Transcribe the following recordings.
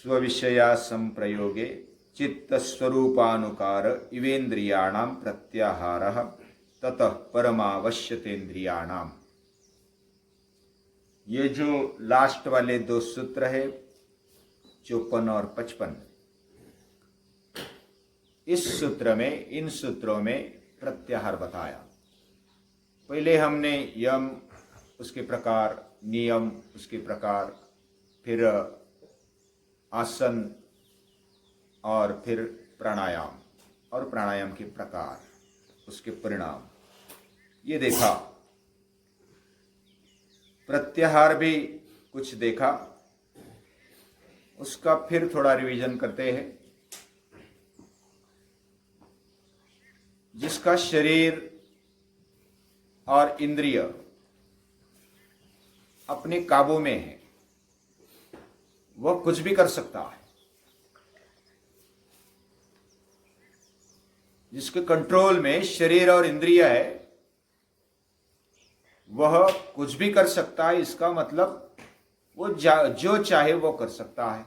स्वविषया संप्रयोगे चित्तस्वरूपानुकार इवेन्द्रियाणां प्रत्याहारः ततः परमावश्यतेन्द्रियाणाम। ये जो लास्ट वाले दो सूत्र है 54 और 55, इस सूत्र में, इन सूत्रों में प्रत्याहार बताया। पहले हमने यम, उसके प्रकार, नियम उसके प्रकार, फिर आसन और फिर प्राणायाम, और प्राणायाम के प्रकार, उसके परिणाम, ये देखा। प्रत्याहार भी कुछ देखा, उसका फिर थोड़ा रिवीजन करते हैं। जिसका शरीर और इंद्रिय अपने काबू में है, वह कुछ भी कर सकता है। जिसके कंट्रोल में शरीर और इंद्रिय है, वह कुछ भी कर सकता है। इसका मतलब वो जो चाहे वो कर सकता है।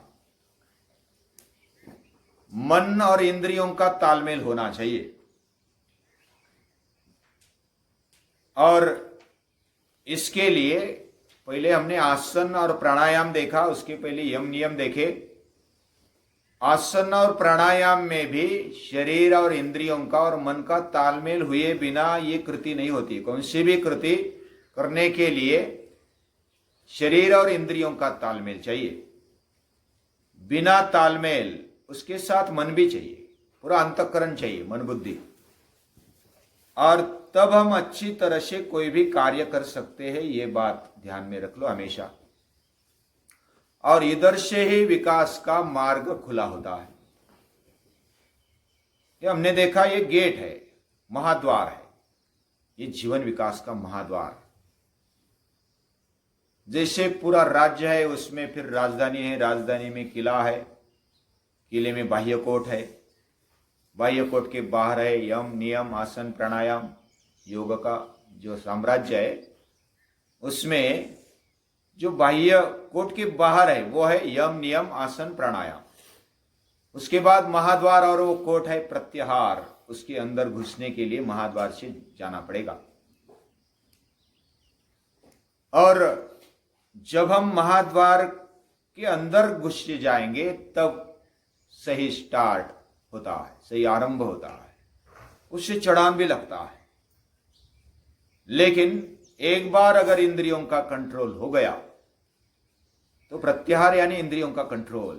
मन और इंद्रियों का तालमेल होना चाहिए। और इसके लिए पहले हमने आसन और प्राणायाम देखा, उसके पहले यम नियम देखे। आसन और प्राणायाम में भी शरीर और इंद्रियों का और मन का तालमेल हुए बिना ये कृति नहीं होती। कौन सी भी कृति करने के लिए शरीर और इंद्रियों का तालमेल चाहिए। बिना तालमेल, उसके साथ मन भी चाहिए, पूरा अंतःकरण चाहिए, मन बुद्धि। और तब हम अच्छी तरह से कोई भी कार्य कर सकते हैं। ये बात ध्यान में रख लो हमेशा। और इधर से ही विकास का मार्ग खुला होता है। ये हमने देखा, ये गेट है, महाद्वार है, ये जीवन विकास का महाद्वार। जैसे पूरा राज्य है, उसमें फिर राजधानी है, राजधानी में किला है, किले में बाह्यकोट है, बाह्यकोट के बाहर है यम नियम आसन प्राणायाम योग का जो साम्राज्य है। उसमें जो बाह्य कोट के बाहर है वो है यम नियम आसन प्राणायाम। उसके बाद महाद्वार, और वो कोट है प्रत्याहार। उसके अंदर घुसने के लिए महाद्वार से जाना पड़ेगा। और जब हम महाद्वार के अंदर घुस जाएंगे तब सही स्टार्ट होता है, सही आरंभ होता है। उससे चढ़ान भी लगता है। लेकिन एक बार अगर इंद्रियों का कंट्रोल हो गया तो प्रत्याहार यानी इंद्रियों का कंट्रोल,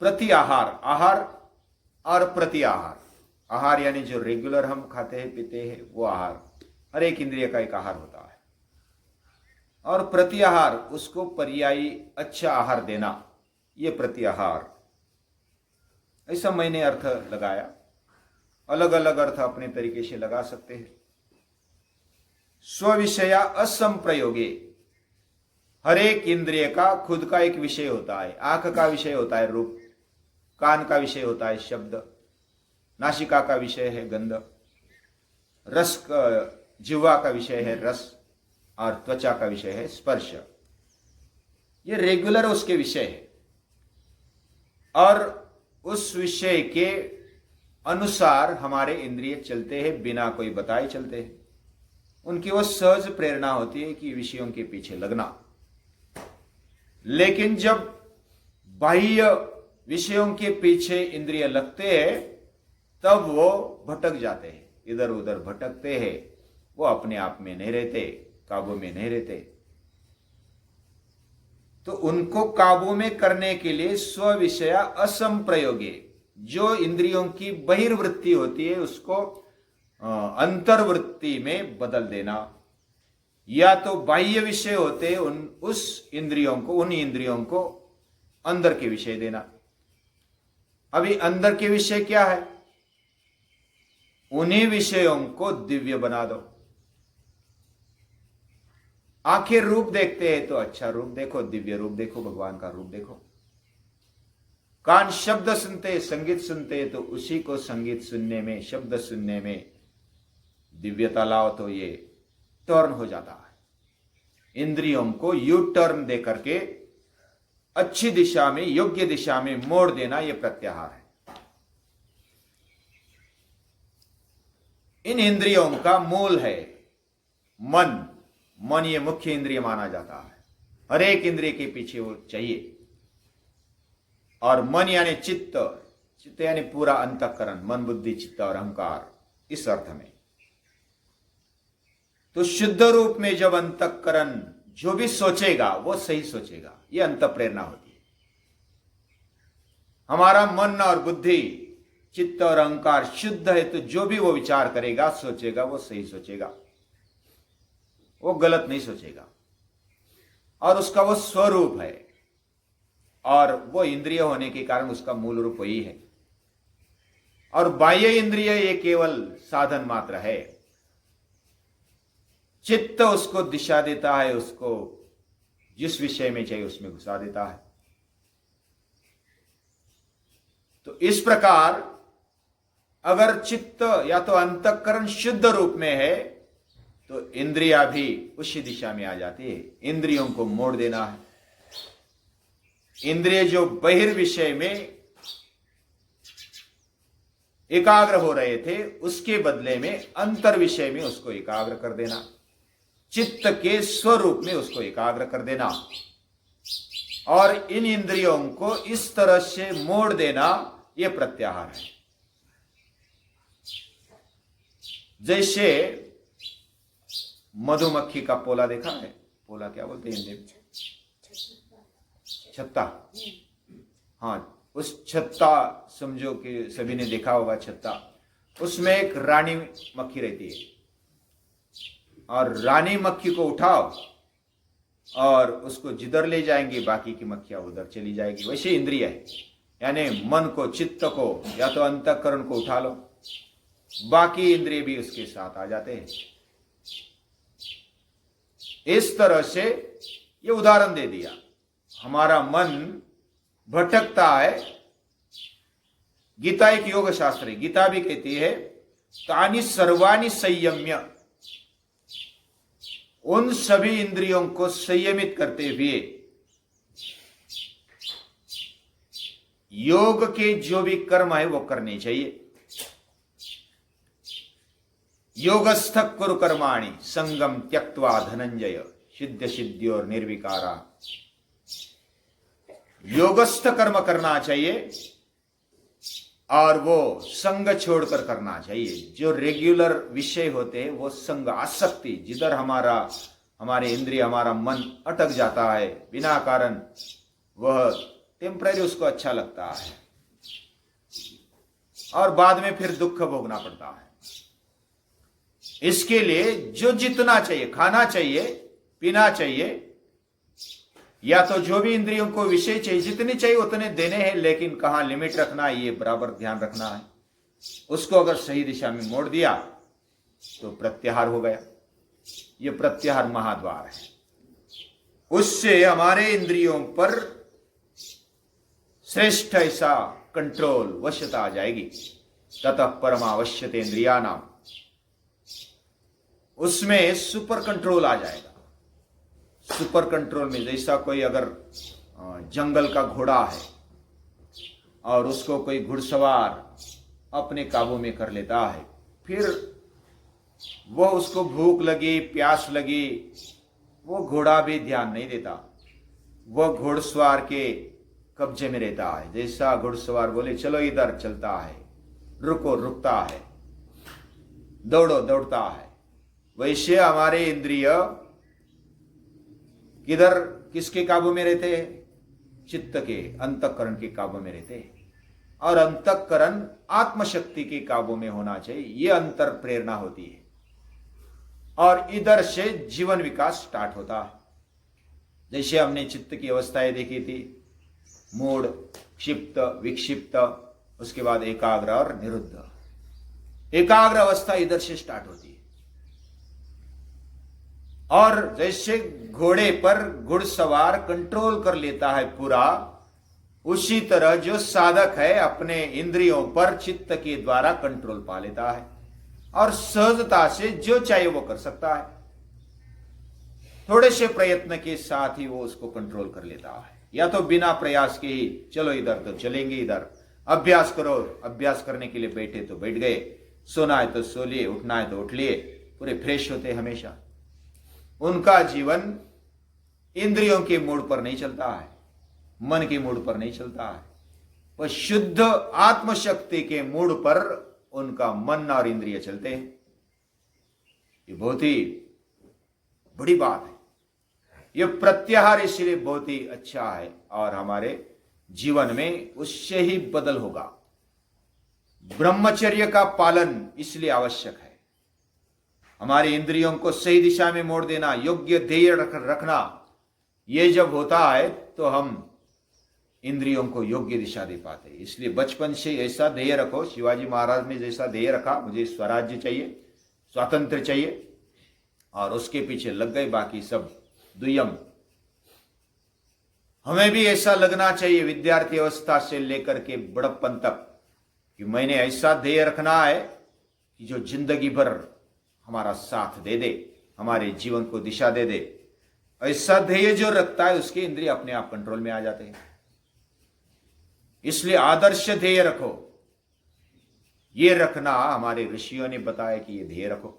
प्रत्याहार, आहार और प्रत्याहार। आहार यानी जो रेगुलर हम खाते हैं पीते हैं वो आहार, हर एक इंद्रिय का एक आहार होता है। और प्रत्याहार, उसको पर्यायी अच्छा आहार देना, ये प्रत्याहार। ऐसा मैंने अर्थ लगाया। अलग अलग अर्थ अपने तरीके से लगा सकते हैं। स्विषया असंप्रयोगे, हर एक इंद्रिय का खुद का एक विषय होता है। आंख का विषय होता है रूप, कान का विषय होता है शब्द, नासिका का विषय है गंध, रस का, जिह्वा का विषय है रस, और त्वचा का विषय है स्पर्श। ये रेगुलर उसके विषय है। और उस विषय के अनुसार हमारे इंद्रिय चलते हैं, बिना कोई बताए चलते हैं। उनकी वो सहज प्रेरणा होती है कि विषयों के पीछे लगना। लेकिन जब बाह्य विषयों के पीछे इंद्रिय लगते हैं तब वो भटक जाते हैं, इधर उधर भटकते हैं। वो अपने आप में नहीं रहते, काबू में नहीं रहते। तो उनको काबू में करने के लिए स्विषया असंप्रयोगे, जो इंद्रियों की बहिर्वृत्ति होती है उसको अंतर्वृत्ति में बदल देना। या तो बाह्य विषय होते उस इंद्रियों को, उन इंद्रियों को अंदर के विषय देना। अभी अंदर के विषय क्या है? उन्हीं विषयों को दिव्य बना दो। आखिर रूप देखते हैं तो अच्छा रूप देखो, दिव्य रूप देखो, भगवान का रूप देखो। कान शब्द सुनते, संगीत सुनते, तो उसी को संगीत सुनने में, शब्द सुनने में दिव्यता लाओ तो ये टर्न हो जाता है। इंद्रियों को यू टर्न दे करके अच्छी दिशा में, योग्य दिशा में मोड़ देना, यह प्रत्याहार है। इन इंद्रियों का मूल है मन। मन ये मुख्य इंद्रिय माना जाता है, हर एक इंद्रिय के पीछे वो चाहिए। और मन यानी चित्त, चित्त यानी पूरा अंतःकरण, मन बुद्धि चित्त और अहंकार, इस अर्थ में। तो शुद्ध रूप में जब अंतःकरण जो भी सोचेगा वो सही सोचेगा, यह अंतःप्रेरणा होती है। हमारा मन और बुद्धि चित्त और अहंकार शुद्ध है तो जो भी वो विचार करेगा, सोचेगा, वो सही सोचेगा, वो गलत नहीं सोचेगा। और उसका वो स्वरूप है, और वो इंद्रिय होने के कारण उसका मूल रूप वही है। और बाह्य इंद्रिय ये केवल साधन मात्र है। चित्त उसको दिशा देता है, उसको जिस विषय में चाहिए उसमें घुसा देता है। तो इस प्रकार अगर चित्त या तो अंतःकरण शुद्ध रूप में है तो इंद्रियां भी उसी दिशा में आ जाती है। इंद्रियों को मोड़ देना है। इंद्रिय जो बहिर्विषय में एकाग्र हो रहे थे उसके बदले में अंतर विषय में उसको एकाग्र कर देना, चित्त के स्वरूप में उसको एकाग्र कर देना। और इन इंद्रियों को इस तरह से मोड़ देना, यह प्रत्याहार है। जैसे मधुमक्खी का पोला देखा है? पोला क्या बोलते हैं हिंदी में? छत्ता। हाँ, उस छत्ता समझो कि सभी ने देखा होगा छत्ता। उसमें एक रानी मक्खी रहती है, और रानी मक्खी को उठाओ और उसको जिधर ले जाएंगे बाकी की मक्खियां उधर चली जाएगी। वैसे इंद्रिय है, यानी मन को, चित्त को या तो अंतःकरण को उठा लो, बाकी इंद्रिय भी उसके साथ आ जाते हैं। इस तरह से ये उदाहरण दे दिया। हमारा मन भटकता है। गीता एक योग शास्त्र है। गीता भी कहती है तानि सर्वाणि संयम्य, उन सभी इंद्रियों को संयमित करते हुए योग के जो भी कर्म है वो करने चाहिए। योगस्थ कुरु कर्माणि संगम त्यक्त्वा धनंजय सिद्ध सिद्ध्योर निर्विकारा। योगस्थ कर्म करना चाहिए और वो संग छोड़कर करना चाहिए। जो रेगुलर विषय होते हैं वो संग, आसक्ति, जिधर हमारे इंद्रिय, हमारा मन अटक जाता है बिना कारण, वह टेम्पररी उसको अच्छा लगता है और बाद में फिर दुख भोगना पड़ता है। इसके लिए जो जितना चाहिए, खाना चाहिए, पीना चाहिए, या तो जो भी इंद्रियों को विषय चाहिए, जितने चाहिए उतने देने हैं, लेकिन कहां लिमिट रखना है ये बराबर ध्यान रखना है। उसको अगर सही दिशा में मोड़ दिया तो प्रत्याहार हो गया। ये प्रत्याहार महाद्वार है। उससे हमारे इंद्रियों पर श्रेष्ठ ऐसा कंट्रोल, वश्यता आ जाएगी। ततः परमावश्यते इंद्रियाणाम, उसमें सुपर कंट्रोल आ जाएगा। सुपर कंट्रोल में जैसा कोई अगर जंगल का घोड़ा है और उसको कोई घुड़सवार अपने काबू में कर लेता है, फिर वो उसको भूख लगी, प्यास लगी, वो घोड़ा भी ध्यान नहीं देता, वो घुड़सवार के कब्जे में रहता है। जैसा घुड़सवार बोले चलो इधर, चलता है, रुको, रुकता है, दौड़ो, दौड़ता है। वैसे हमारे इंद्रिय किधर, किसके काबू में रहते हैं? चित्त के, अंतःकरण के काबू में रहते हैं। और अंतःकरण आत्मशक्ति के काबू में होना चाहिए। यह अंतर प्रेरणा होती है और इधर से जीवन विकास स्टार्ट होता है। जैसे हमने चित्त की अवस्थाएं देखी थी, मूढ़, क्षिप्त, विक्षिप्त, उसके बाद एकाग्र और निरुद्ध। एकाग्र अवस्था इधर से स्टार्ट होती है। और जैसे घोड़े पर घुड़सवार कंट्रोल कर लेता है पूरा, उसी तरह जो साधक है अपने इंद्रियों पर चित्त के द्वारा कंट्रोल पा लेता है और सहजता से जो चाहे वो कर सकता है। थोड़े से प्रयत्न के साथ ही वो उसको कंट्रोल कर लेता है, या तो बिना प्रयास के ही चलो इधर तो चलेंगे इधर, अभ्यास करो, अभ्यास करने के लिए बैठे तो बैठ गए, सोना है तो सो लिए, उठना है तो उठ लिए, पूरे फ्रेश होते हमेशा। उनका जीवन इंद्रियों के मूड पर नहीं चलता है, मन के मूड पर नहीं चलता है, वह शुद्ध आत्मशक्ति के मूड पर उनका मन और इंद्रिय चलते हैं। ये बहुत ही बड़ी बात है। यह प्रत्याहार इसलिए बहुत ही अच्छा है और हमारे जीवन में उससे ही बदल होगा। ब्रह्मचर्य का पालन इसलिए आवश्यक है। हमारे इंद्रियों को सही दिशा में मोड़ देना, योग्य ध्येय रखना, यह जब होता है तो हम इंद्रियों को योग्य दिशा दे पाते हैं। इसलिए बचपन से ऐसा ध्येय रखो, शिवाजी महाराज ने जैसा ध्येय रखा, मुझे स्वराज्य चाहिए, स्वातंत्र चाहिए, और उसके पीछे लग गए, बाकी सब दुय्यम। हमें भी ऐसा लगना चाहिए विद्यार्थी अवस्था से लेकर के बड़प्पन तक, कि मैंने ऐसा ध्येय रखना है कि जो जिंदगी भर हमारा साथ दे दे, हमारे जीवन को दिशा दे दे। ऐसा ध्येय जो रखता है उसके इंद्रिय अपने आप कंट्रोल में आ जाते हैं। इसलिए आदर्श ध्येय रखो, ये रखना हमारे ऋषियों ने बताया कि ये ध्येय रखो।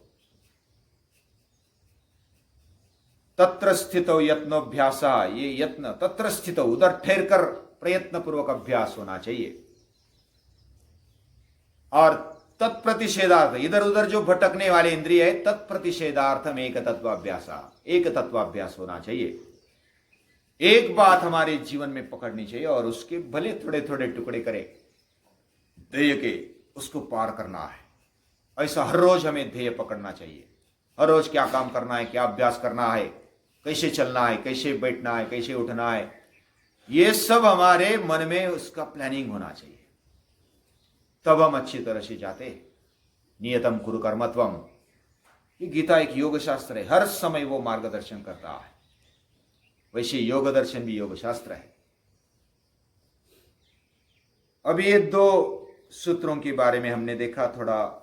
तत्र स्थितो यत्नोभ्यासा, ये यत्न तत्र स्थितो, उधर ठहर कर प्रयत्न पूर्वक अभ्यास होना चाहिए। और तत्प्रतिषेधार्थ, इधर उधर जो भटकने वाले इंद्रिय है, तत्प्रतिषेधार्थम एक तत्वाभ्यासा, एक तत्वाभ्यास होना चाहिए। एक बात हमारे जीवन में पकड़नी चाहिए और उसके भले थोड़े थोड़े टुकड़े करें ध्येय के, उसको पार करना है। ऐसा हर रोज हमें ध्येय पकड़ना चाहिए। हर रोज क्या काम करना है, क्या अभ्यास करना है, कैसे चलना है, कैसे बैठना है, कैसे उठना है, ये सब हमारे मन में उसका प्लानिंग होना चाहिए। तब हम अच्छी तरह से जाते हैं। नियतम कुरु कर्मत्वम, ये गीता एक योग शास्त्र है, हर समय वो मार्गदर्शन करता है। वैसे योग दर्शन भी योग शास्त्र है। अब ये दो सूत्रों के बारे में हमने देखा, थोड़ा